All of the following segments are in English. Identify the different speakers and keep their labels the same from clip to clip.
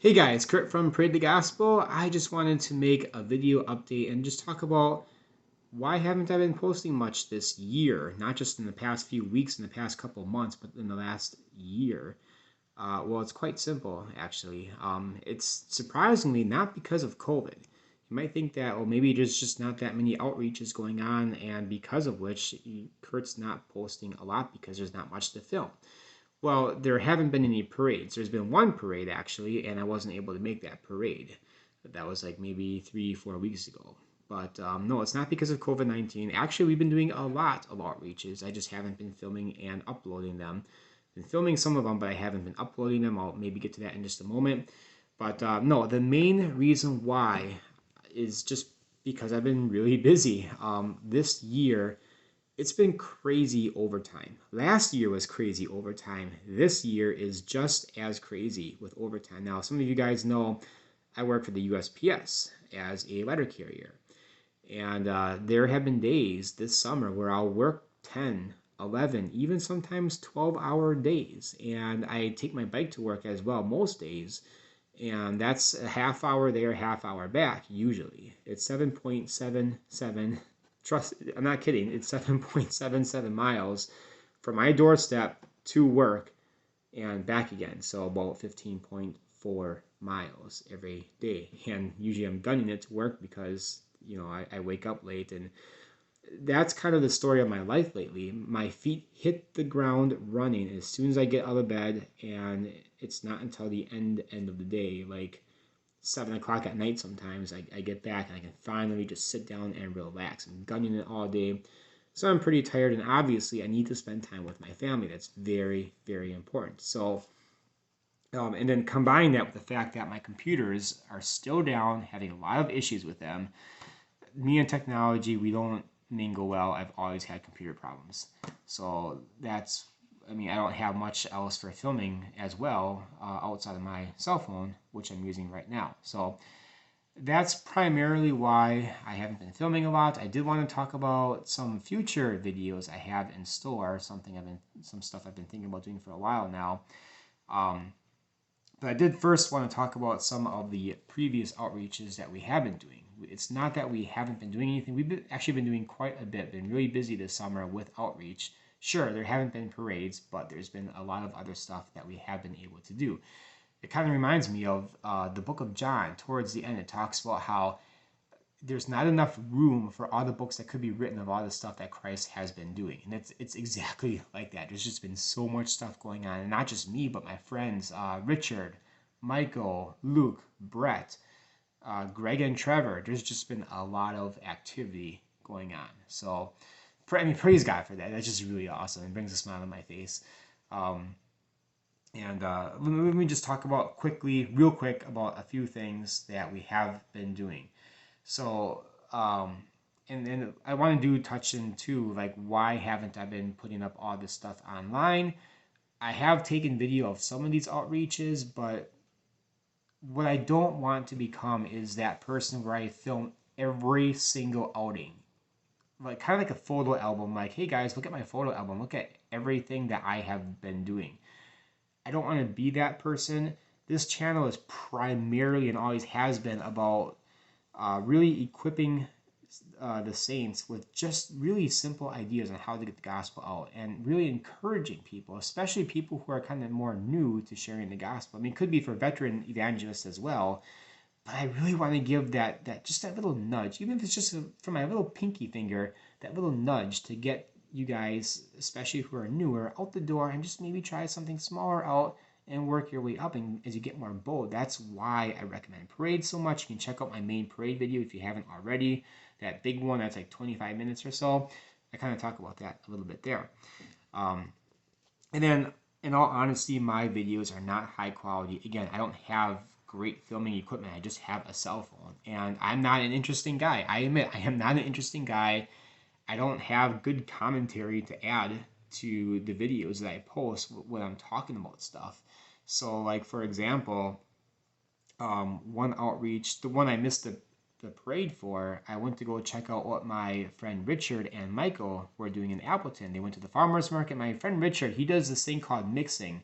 Speaker 1: Hey guys, Kurt from Parade the Gospel. I just wanted to make a video update and just talk about why haven't I been posting much this year? Not just in the past few weeks, in the past couple of months, but in the last year. Well, it's quite simple, actually. It's surprisingly not because of COVID. You might think that, well, maybe there's just not that many outreaches going on, and because of which, Kurt's not posting a lot because there's not much to film. Well, there haven't been any parades. There's been one parade actually, and I wasn't able to make that parade. That was like maybe 3, 4 weeks ago. But no, it's not because of COVID 19. Actually, we've been doing a lot of outreaches. I just haven't been filming and uploading them. Been filming some of them, but I haven't been uploading them. I'll maybe get to that in just a moment. But no, the main reason why is just because I've been really busy. This year, it's been crazy overtime. Last year was crazy overtime. This year is just as crazy with overtime. Now, some of you guys know I work for the USPS as a letter carrier. And there have been days this summer where I'll work 10, 11, even sometimes 12-hour days. And I take my bike to work as well most days. And that's a half hour there, half hour back, usually. It's 7.77, trust, I'm not kidding, it's 7.77 miles from my doorstep to work and back again. So about 15.4 miles every day. And usually I'm gunning it to work because, I wake up late, and that's kind of the story of my life lately. My feet hit the ground running as soon as I get out of bed, and it's not until the end of the day, like 7 o'clock at night sometimes, I get back and I can finally just sit down and relax. I'm gunning it all day. So I'm pretty tired, and obviously I need to spend time with my family. That's very, very important. So, and then combine that with the fact that my computers are still down, having a lot of issues with them. Me and technology, we don't mingle well. I've always had computer problems. So I don't have much else for filming as well outside of my cell phone, which I'm using right now. So that's primarily why I haven't been filming a lot. I did want to talk about some future videos I have in store, some stuff I've been thinking about doing for a while now. But I did first want to talk about some of the previous outreaches that we have been doing. It's not that we haven't been doing anything. Actually been doing quite a bit. Been really busy this summer with outreach. Sure, there haven't been parades, but there's been a lot of other stuff that we have been able to do. It kind of reminds me of the book of John. Towards the end, it talks about how there's not enough room for all the books that could be written of all the stuff that Christ has been doing. And it's exactly like that. There's just been so much stuff going on. And not just me, but my friends, Richard, Michael, Luke, Brett, Greg and Trevor. There's just been a lot of activity going on. So, praise God for that. That's just really awesome. It brings a smile on my face. Let me just talk about real quick, about a few things that we have been doing. So, and then I want to touch into like, why haven't I been putting up all this stuff online? I have taken video of some of these outreaches, but what I don't want to become is that person where I film every single outing. Like, kind of like a photo album, like, hey guys, look at my photo album, look at everything that I have been doing. I don't want to be that person. This channel is primarily, and always has been, about really equipping the saints with just really simple ideas on how to get the gospel out, and really encouraging people, especially people who are kind of more new to sharing the gospel. I mean, it could be for veteran evangelists as well, but I really want to give that little nudge, even if it's just from my little pinky finger, that little nudge to get you guys, especially who are newer, out the door, and just maybe try something smaller out and work your way up. And as you get more bold, that's why I recommend parades so much. You can check out my main parade video if you haven't already. That big one that's like 25 minutes or so. I kind of talk about that a little bit there. And then, in all honesty, my videos are not high quality. Again, I don't have great filming equipment. I just have a cell phone. And I'm not an interesting guy. I admit, I am not an interesting guy. I don't have good commentary to add to the videos that I post when I'm talking about stuff. So, like, for example, one outreach, the one I missed the parade for, I went to go check out what my friend Richard and Michael were doing in Appleton. They went to the farmer's market. My friend Richard, he does this thing called mixing.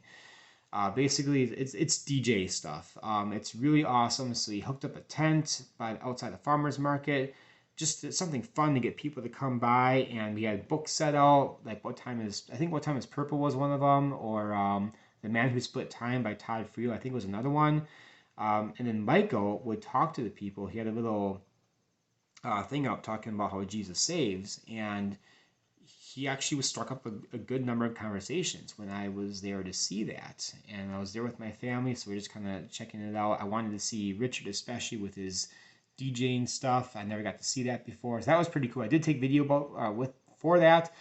Speaker 1: Basically, it's DJ stuff. It's really awesome. So we hooked up a tent outside the farmers market, just something fun to get people to come by. And we had books set out. Like What Time Is Purple was one of them, or The Man Who Split Time by Todd Friel, I think was another one. And then Michael would talk to the people. He had a little thing up talking about how Jesus saves, and he actually was struck up a good number of conversations when I was there to see that. And I was there with my family, so we're just kind of checking it out. I wanted to see Richard, especially with his DJing stuff. I never got to see that before, so that was pretty cool. I did take video for that,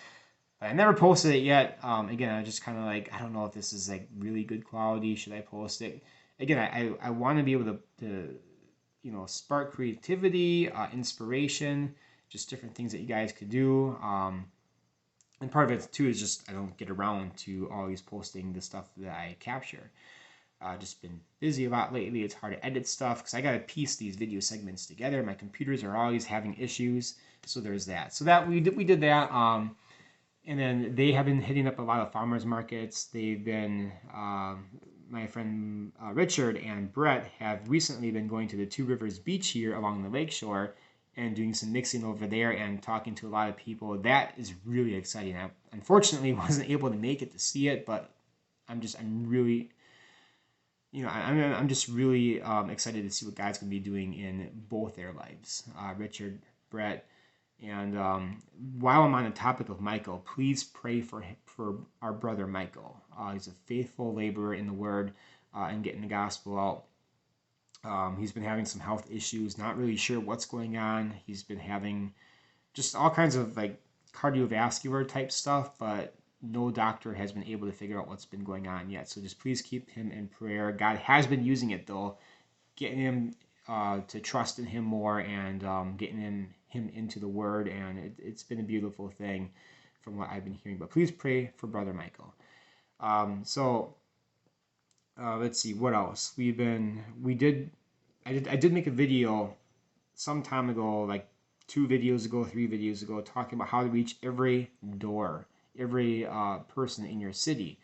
Speaker 1: but I never posted it yet. Again, I just kind of like, I don't know if this is like really good quality. Should I post it? Again, I want to be able to spark creativity, inspiration, just different things that you guys could do. And part of it too is just I don't get around to always posting the stuff that I capture. Just been busy a lot lately. It's hard to edit stuff because I got to piece these video segments together. My computers are always having issues, so there's that. So that we did that. And then they have been hitting up a lot of farmers markets. They've been my friend Richard and Brett have recently been going to the Two Rivers Beach here along the lakeshore and doing some mixing over there and talking to a lot of people. That is really exciting. I unfortunately wasn't able to make it to see it, but I'm really excited to see what God's going to be doing in both their lives. Richard, Brett, and while I'm on the topic of Michael, please pray for our brother Michael. He's a faithful laborer in the Word and getting the gospel out. He's been having some health issues, not really sure what's going on. He's been having just all kinds of like cardiovascular type stuff, but no doctor has been able to figure out what's been going on yet. So just please keep him in prayer. God has been using it though, getting him to trust in him more and getting him into the Word, and it's been a beautiful thing from what I've been hearing. But please pray for Brother Michael. Let's see what else I did make a video some time ago, like 3 videos ago, talking about how to reach every person in your city.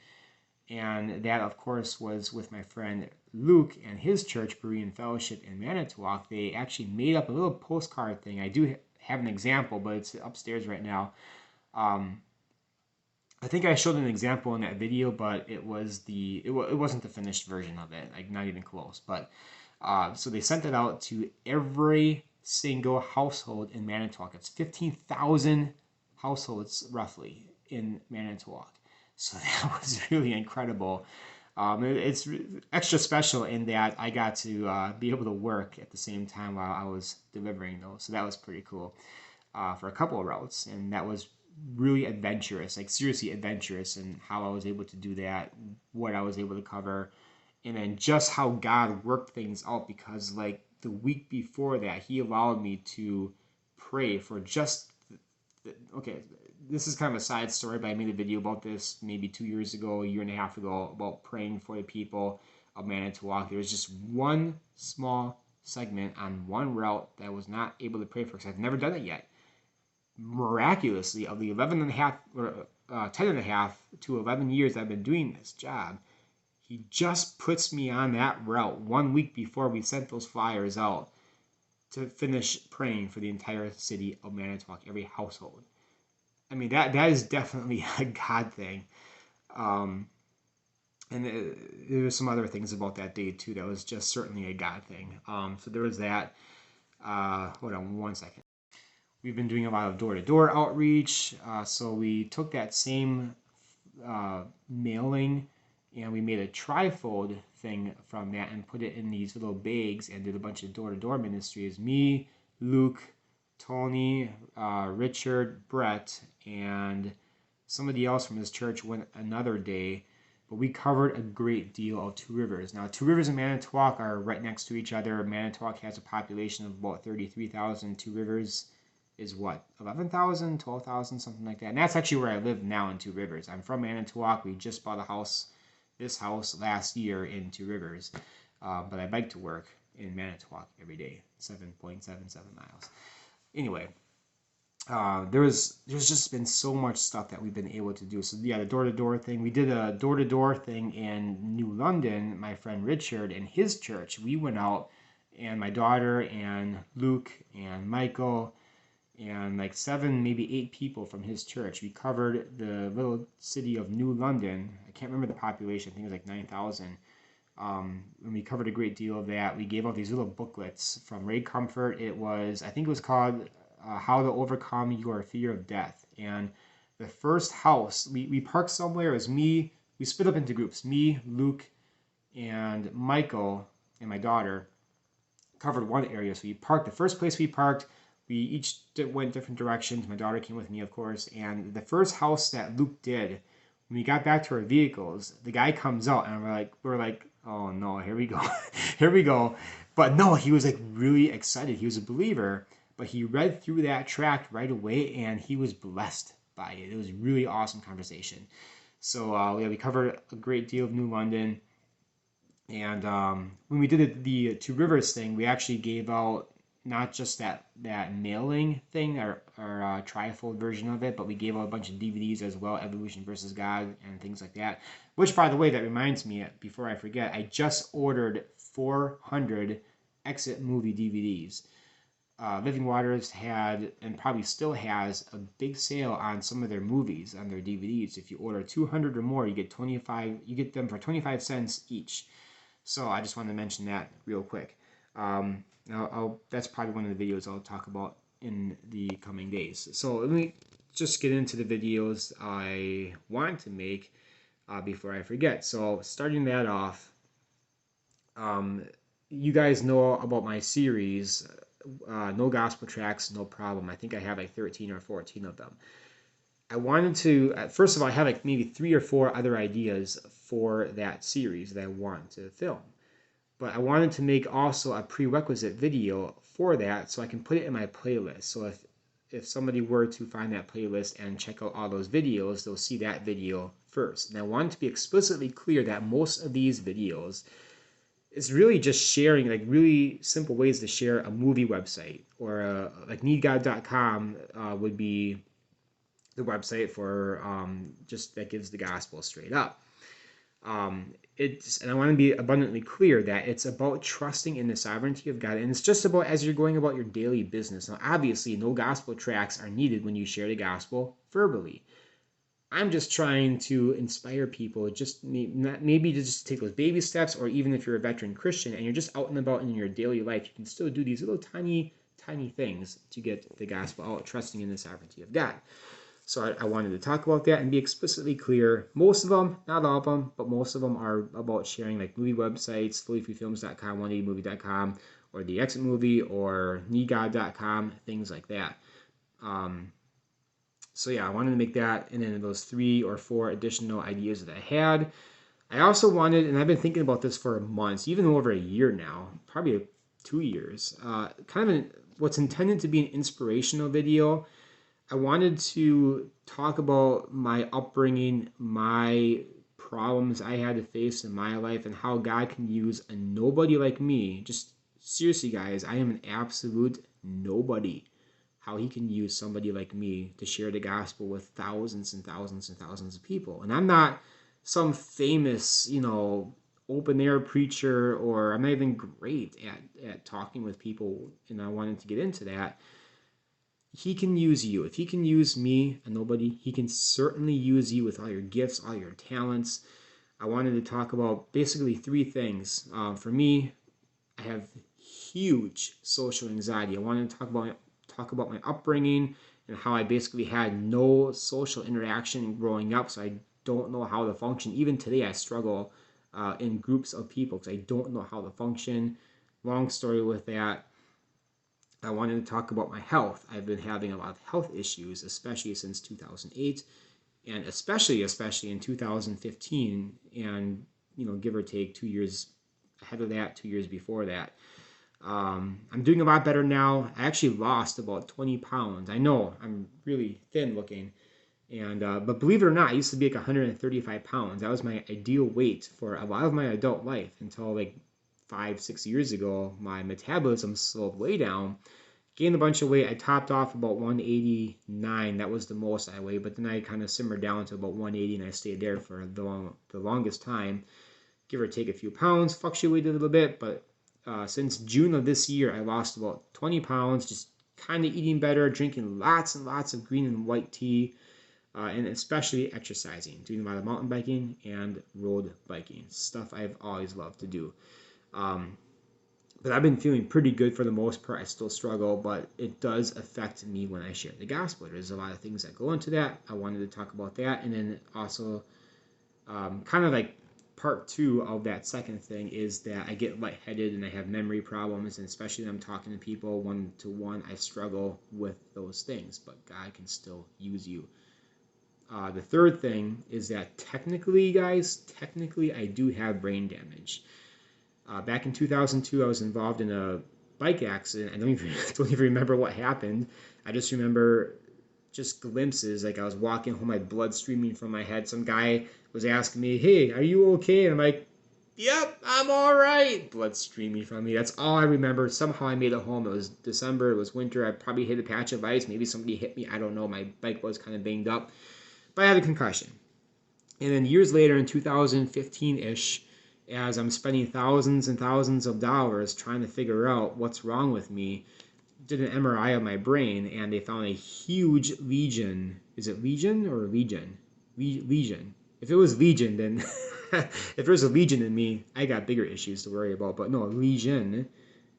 Speaker 1: And that, of course, was with my friend Luke and his church, Berean Fellowship in Manitowoc. They actually made up a little postcard thing. I do have an example, but it's upstairs right now. I think I showed an example in that video, but it wasn't the finished version of it, like not even close. But so they sent it out to every single household in Manitowoc. It's 15,000 households roughly in Manitowoc. So that was really incredible. It's extra special in that I got to be able to work at the same time while I was delivering those. So that was pretty cool for a couple of routes. And that was really adventurous, like seriously adventurous, in how I was able to do that, what I was able to cover, and then just how God worked things out, because like the week before that, he allowed me to pray for just, okay, this is kind of a side story, but I made a video about this maybe 2 years ago, a year and a half ago, about praying for the people of Manitowoc. There was just one small segment on one route that I was not able to pray for because I've never done it yet. Miraculously, of the 10 and a half to 11 years I've been doing this job, he just puts me on that route 1 week before we sent those flyers out to finish praying for the entire city of Manitowoc, every household. I mean, that is definitely a God thing. And there was some other things about that day too that was just certainly a God thing. So there was that. Hold on 1 second. We've been doing a lot of door-to-door outreach. So we took that same mailing and we made a trifold thing from that and put it in these little bags and did a bunch of door-to-door ministries. Me, Luke, Tony, Richard, Brett, and somebody else from his church went another day, but we covered a great deal of Two Rivers. Now, Two Rivers and Manitowoc are right next to each other. Manitowoc has a population of about 33,000. Two Rivers is what, 11,000, 12,000, something like that. And that's actually where I live now in Two Rivers. I'm from Manitowoc. We just bought this house last year in Two Rivers, but I bike to work in Manitowoc every day, 7.77 miles. Anyway, there's just been so much stuff that we've been able to do. So yeah, the door-to-door thing. We did a door-to-door thing in New London. My friend Richard and his church. We went out, and my daughter and Luke and Michael and like 7, maybe 8 people from his church. We covered the little city of New London. I can't remember the population. I think it was like 9,000. And we covered a great deal of that. We gave out these little booklets from Ray Comfort. I think it was called How to Overcome Your Fear of Death. And the first house, we parked somewhere. It was me. We split up into groups. Me, Luke, and Michael, and my daughter covered one area. So we parked, the first place we parked, we each went different directions. My daughter came with me, of course. And the first house that Luke did, when we got back to our vehicles, the guy comes out and we're like, oh no, here we go. Here we go. But no, he was like really excited. He was a believer, but he read through that tract right away and he was blessed by it. It was a really awesome conversation. So yeah, we covered a great deal of New London. And when we did the Two Rivers thing, we actually gave out not just that mailing thing, our trifold version of it, but we gave out a bunch of DVDs as well, Evolution versus God and things like that. Which, by the way, that reminds me, before I forget, I just ordered 400 Exit movie DVDs. Living Waters had, and probably still has, a big sale on some of their movies, on their DVDs. If you order 200 or more, you get them for 25 cents each. So I just wanted to mention that real quick. That's probably one of the videos I'll talk about in the coming days. So let me just get into the videos I want to make before I forget. So starting that off, you guys know about my series, No Gospel Tracks, No Problem. I think I have like 13 or 14 of them. I wanted to, first of all, I have like maybe 3 or 4 other ideas for that series that I want to film. But I wanted to make also a prerequisite video for that so I can put it in my playlist. So if somebody were to find that playlist and check out all those videos, they'll see that video first. And I wanted to be explicitly clear that most of these videos is really just sharing like really simple ways to share a movie website, or like needgod.com would be the website for just that gives the gospel straight up. And I want to be abundantly clear that it's about trusting in the sovereignty of God, and it's just about as you're going about your daily business. Now, obviously, no gospel tracts are needed when you share the gospel verbally. I'm just trying to inspire people, just maybe to just take those baby steps, or even if you're a veteran Christian and you're just out and about in your daily life, you can still do these little tiny things to get the gospel out, trusting in the sovereignty of God. So I wanted to talk about that and be explicitly clear. Most of them, not all of them, but most of them are about sharing like movie websites, fullyfreefilms.com, 180movie.com, or the Exit Movie, or needgod.com, things like that. So yeah, I wanted to make that, and then those 3 or 4 additional ideas that I had. I also wanted, and I've been thinking about this for months, even over a year now, probably 2 years, kind of what's intended to be an inspirational video. I wanted to talk about my upbringing, my problems I had to face in my life, and how God can use a nobody like me. Just seriously, guys, I am an absolute nobody. How he can use somebody like me to share the gospel with thousands and thousands and thousands of people. And I'm not some famous, open air preacher, or I'm not even great at talking with people, and I wanted to get into that. He can use you. If he can use me, a nobody, he can certainly use you with all your gifts, all your talents. I wanted to talk about basically 3 things. For me, I have huge social anxiety. I wanted to talk about my upbringing and how I basically had no social interaction growing up, so I don't know how to function. Even today, I struggle in groups of people because I don't know how to function. Long story with that. I wanted to talk about my health. I've been having a lot of health issues, especially since 2008, and especially in 2015, and give or take 2 years ahead of that, 2 years before that. I'm doing a lot better now. I actually lost about 20 pounds. I know I'm really thin looking, and but believe it or not, I used to be like 135 pounds. That was my ideal weight for a lot of my adult life until like 5-6 years ago. My metabolism slowed way down, gained a bunch of weight. I topped off about 189. That was the most I weighed, but then I kind of simmered down to about 180, and I stayed there for the longest time, give or take a few pounds, fluctuated a little bit, but since June of this year, I lost about 20 pounds, just kind of eating better, drinking lots and lots of green and white tea, and especially exercising, doing a lot of mountain biking and road biking, stuff I've always loved to do. But I've been feeling pretty good for the most part. I still struggle, but it does affect me when I share the gospel. There's a lot of things that go into that. I wanted to talk about that. And then also, kind of like part two of that second thing is that I get lightheaded and I have memory problems. And especially when I'm talking to people one-to-one, I struggle with those things. But God can still use you. The third thing is that technically, guys, I do have brain damage. Back in 2002, I was involved in a bike accident. I don't even remember what happened. I just remember just glimpses. Like I was walking home, my blood streaming from my head. Some guy was asking me, "Hey, are you okay?" And I'm like, "Yep, I'm all right." Blood streaming from me. That's all I remember. Somehow I made it home. It was December. It was winter. I probably hit a patch of ice. Maybe somebody hit me. I don't know. My bike was kind of banged up. But I had a concussion. And then years later, in 2015-ish, as I'm spending thousands and thousands of dollars trying to figure out what's wrong with me, did an MRI of my brain, and they found a huge lesion. Is it lesion or legion? Lesion. If it was legion, then if there's a legion in me, I got bigger issues to worry about. But no, a lesion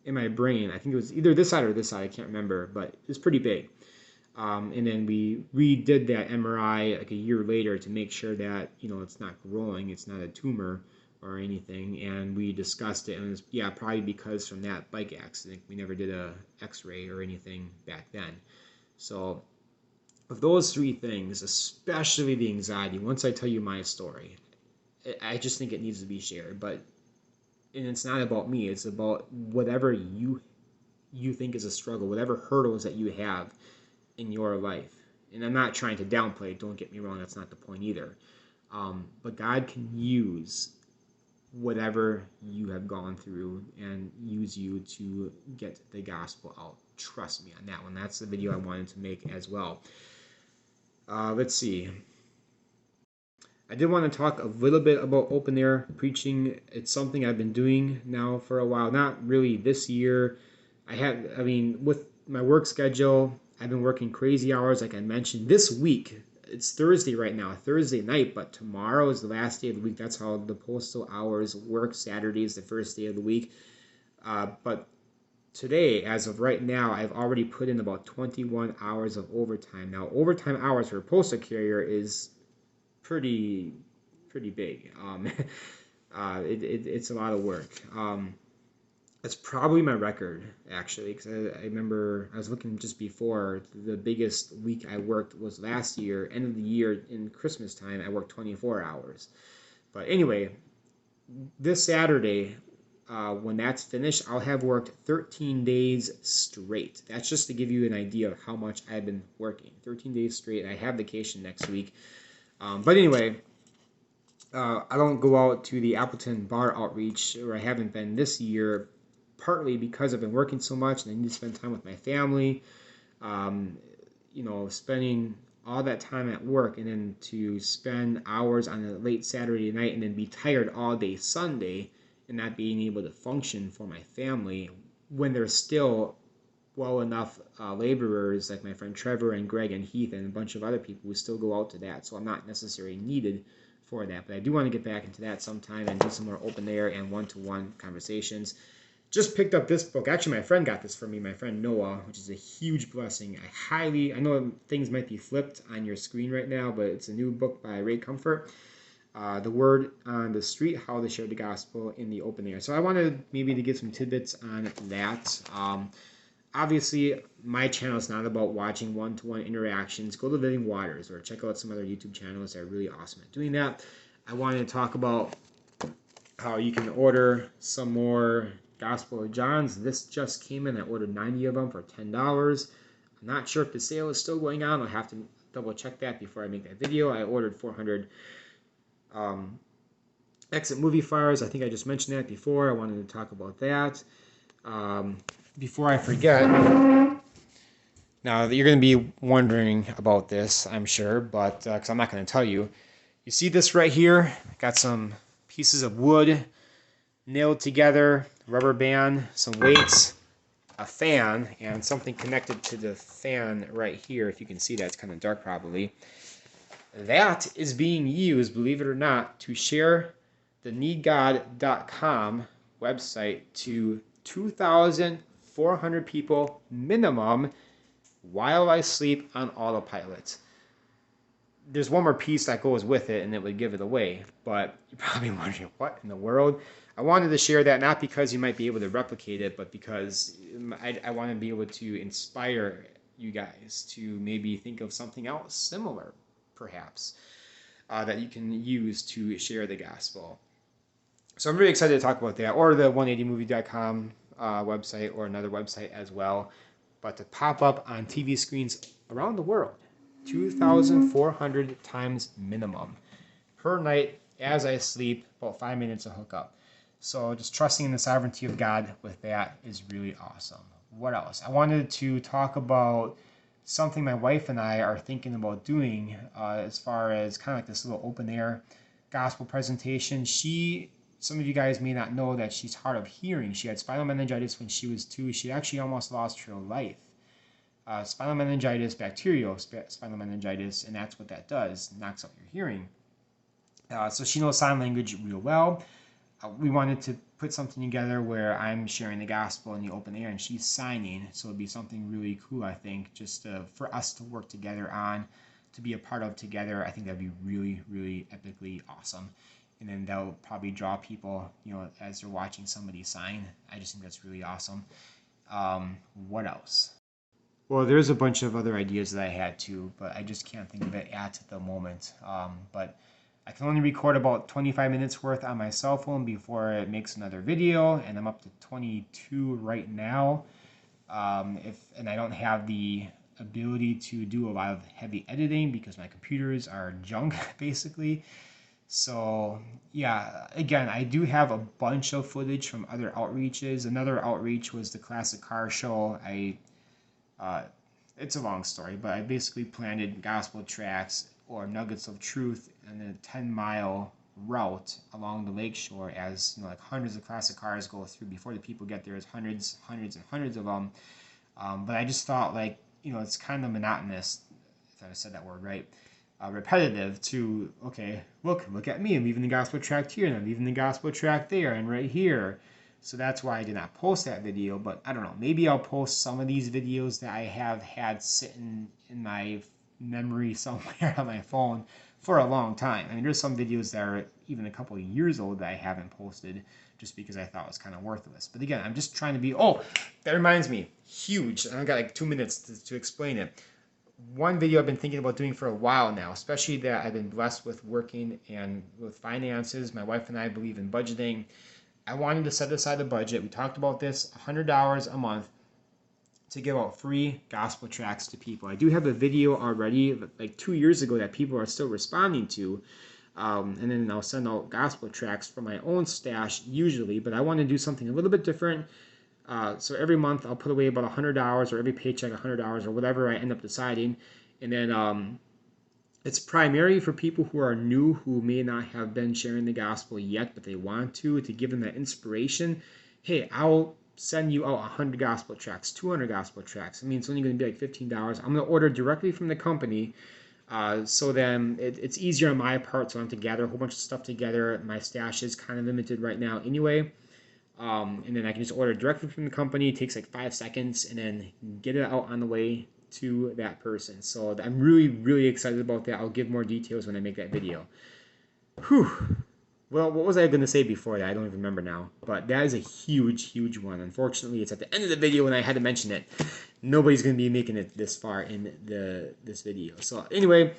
Speaker 1: in my brain. I think it was either this side or this side. I can't remember, but it's pretty big. And then we redid that MRI like a year later to make sure that, it's not growing, it's not a tumor or anything. And we discussed it, and it was, probably because from that bike accident, we never did a x-ray or anything back then. So of those three things, especially the anxiety, once I tell you my story, I just think it needs to be shared. And it's not about me, it's about whatever you think is a struggle, whatever hurdles that you have in your life. And I'm not trying to downplay it, don't get me wrong, that's not the point either. But God can use whatever you have gone through and use you to get the gospel out. Trust me on that one. That's the video I wanted to make as well. Let's see. I did want to talk a little bit about open air preaching. It's something I've been doing now for a while. Not really this year. With my work schedule, I've been working crazy hours, like I mentioned. This week, it's Thursday right now, Thursday night, but tomorrow is the last day of the week. That's how the postal hours work. Saturday is the first day of the week. But today, as of right now, I've already put in about 21 hours of overtime. Now, overtime hours for a postal carrier is pretty big. It's a lot of work. It's probably my record, actually, because I remember I was looking just before. The biggest week I worked was last year, end of the year in Christmas time. I worked 24 hours. But anyway, this Saturday, when that's finished, I'll have worked 13 days straight. That's just to give you an idea of how much I've been working. 13 days straight. I have vacation next week. But anyway, I don't go out to the Appleton bar outreach, or I haven't been this year, partly because I've been working so much and I need to spend time with my family. Spending all that time at work and then to spend hours on a late Saturday night and then be tired all day Sunday and not being able to function for my family when there's still well enough laborers like my friend Trevor and Greg and Heath and a bunch of other people who still go out to that. So I'm not necessarily needed for that, but I do want to get back into that sometime and do some more open air and one-to-one conversations. Just picked up this book. Actually, my friend got this for me, my friend Noah, which is a huge blessing. I know things might be flipped on your screen right now, but it's a new book by Ray Comfort. The Word on the Street, How to Share the Gospel in the Open Air. So I wanted maybe to get some tidbits on that. Obviously, my channel is not about watching one-to-one interactions. Go to Living Waters or check out some other YouTube channels that are really awesome at doing that. I wanted to talk about how you can order some more Gospel of John's. This just came in. I ordered 90 of them for $10. I'm not sure if the sale is still going on. I'll have to double check that before I make that video. I ordered 400 exit movie flyers. I think I just mentioned that before. I wanted to talk about that. Before I forget, Now, you're going to be wondering about this, I'm sure, but because I'm not going to tell you. You see this right here? Got some pieces of wood nailed together, rubber band, some weights, a fan, and something connected to the fan right here. If you can see that, it's kind of dark probably. That is being used, believe it or not, to share the needgod.com website to 2,400 people minimum while I sleep on autopilot. There's one more piece that goes with it, and it would give it away. But you're probably wondering, what in the world? I wanted to share that not because you might be able to replicate it, but because I want to be able to inspire you guys to maybe think of something else similar, perhaps, that you can use to share the gospel. So I'm really excited to talk about that, or the 180movie.com website, or another website as well. But to pop up on TV screens around the world, 2,400 times minimum per night as I sleep, about 5 minutes to hook up. So just trusting in the sovereignty of God with that is really awesome. What else? I wanted to talk about something my wife and I are thinking about doing as far as kind of like this little open air gospel presentation. Some of you guys may not know that she's hard of hearing. She had spinal meningitis when she was 2. She actually almost lost her life. Spinal meningitis, bacterial spinal meningitis, and that's what that does, knocks out your hearing. So she knows sign language real well. We wanted to put something together where I'm sharing the gospel in the open air and she's signing, so it'd be something really cool, I think, just for us to work together on, to be a part of together. I think that'd be really, really epically awesome. And then that'll probably draw people, as they're watching somebody sign. I just think that's really awesome. What else? Well, there's a bunch of other ideas that I had too, but I just can't think of it at the moment. But I can only record about 25 minutes worth on my cell phone before it makes another video, and I'm up to 22 right now. And I don't have the ability to do a lot of heavy editing because my computers are junk, basically. So yeah, again, I do have a bunch of footage from other outreaches. Another outreach was the Classic Car Show. It's a long story, but I basically planted gospel tracts or nuggets of truth in a 10-mile route along the lakeshore as like hundreds of classic cars go through. Before the people get there, there's hundreds and hundreds of them. But I just thought it's kind of monotonous, if I said that word right, repetitive to, okay, look at me, I'm leaving the gospel tract here, and I'm leaving the gospel tract there, and right here. So that's why I did not post that video, but I don't know, maybe I'll post some of these videos that I have had sitting in my memory somewhere on my phone for a long time. I mean, there's some videos that are even a couple of years old that I haven't posted just because I thought it was kind of worthless. But again, I'm just trying to be, that reminds me, huge, and I've got like 2 minutes to explain it. One video I've been thinking about doing for a while now, especially that I've been blessed with working and with finances. My wife and I believe in budgeting. I wanted to set aside a budget. We talked about this, $100 a month to give out free gospel tracts to people. I do have a video already, like 2 years ago, that people are still responding to. And then I'll send out gospel tracts from my own stash usually, but I want to do something a little bit different. So every month I'll put away about $100, or every paycheck $100, or whatever I end up deciding. And then it's primarily for people who are new, who may not have been sharing the gospel yet, but they want to give them that inspiration. Hey, I'll send you out 100 gospel tracts, 200 gospel tracts. I mean, it's only going to be like $15. I'm going to order directly from the company. So then it's easier on my part, so I don't have to gather a whole bunch of stuff together. My stash is kind of limited right now anyway. And then I can just order directly from the company. It takes like 5 seconds, and then get it out on the way to that person. So I'm really, really excited about that. I'll give more details when I make that video. Whew. Well, what was I going to say before that? I don't even remember now. But that is a huge, huge one. Unfortunately, it's at the end of the video when I had to mention it. Nobody's going to be making it this far in this video. So anyway,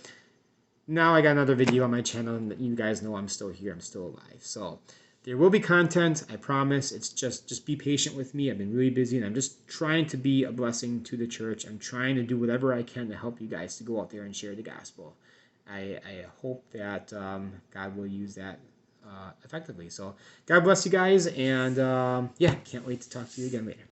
Speaker 1: now I got another video on my channel, and you guys know I'm still here. I'm still alive. So there will be content, I promise. It's just be patient with me. I've been really busy, and I'm just trying to be a blessing to the church. I'm trying to do whatever I can to help you guys to go out there and share the gospel. I hope that God will use that effectively. So God bless you guys, and yeah, can't wait to talk to you again later.